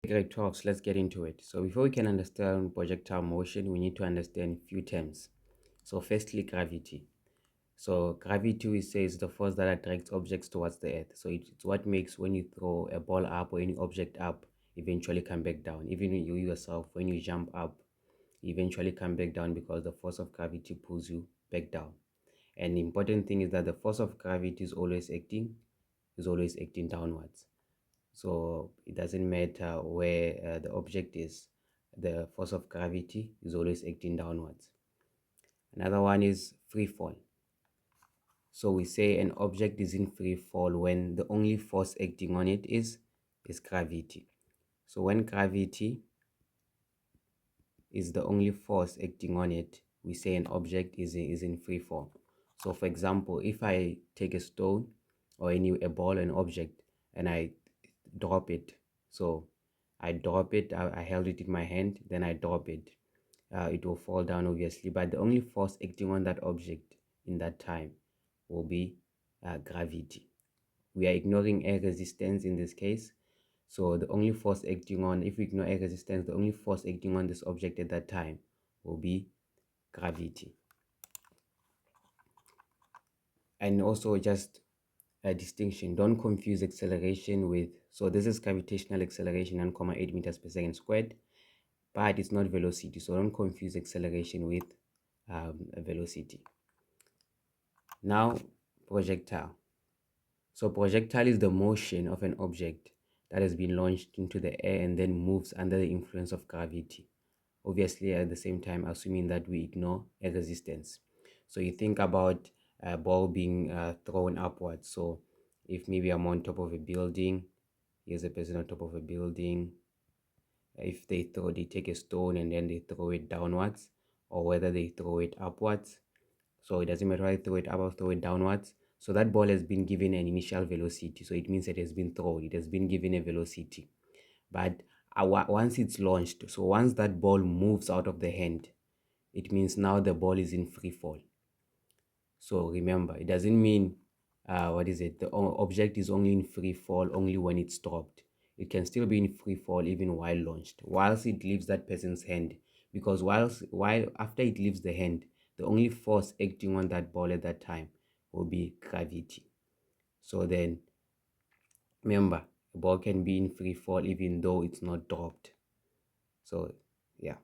Grade 12, so let's get into it. So before we can understand projectile motion, we need to understand few terms. So firstly, gravity. So gravity, we say, is the force that attracts objects towards the earth. So it's what makes when you throw a ball up or any object up, eventually come back down. Even you yourself, when you jump up, you eventually come back down because the force of gravity pulls you back down. And the important thing is that the force of gravity is always acting downwards. So it doesn't matter where the object is, the force of gravity is always acting downwards. Another one is free fall. So we say an object is in free fall when the only force acting on it is gravity. So when gravity is the only force acting on it, we say an object is in free fall. So for example, if I take a stone or a ball, an object, and I drop it. So I drop it, I held it in my hand, then I drop it. It will fall down obviously, but the only force acting on that object in that time will be gravity. We are ignoring air resistance in this case. So the only force acting on, if we ignore air resistance, the only force acting on this object at that time will be gravity. And also just a distinction, don't confuse acceleration with, so this is gravitational acceleration, 1.8 meters per second squared, but it's not velocity. So don't confuse acceleration with velocity. Now, projectile. So projectile is the motion of an object that has been launched into the air and then moves under the influence of gravity. Obviously, at the same time, assuming that we ignore air resistance. So you think about a ball being thrown upwards. So if maybe I'm on top of a building, here's a person on top of a building. If they take a stone and then they throw it downwards, or whether they throw it upwards. So it doesn't matter whether I throw it up or throw it downwards. So that ball has been given an initial velocity. So it means it has been thrown. It has been given a velocity. But once it's launched, so once that ball moves out of the hand, it means now the ball is in free fall. So remember, it doesn't mean, the object is only in free fall only when it's dropped. It can still be in free fall even while launched, whilst it leaves that person's hand. Because while after it leaves the hand, the only force acting on that ball at that time will be gravity. So then, remember, a ball can be in free fall even though it's not dropped. So, yeah.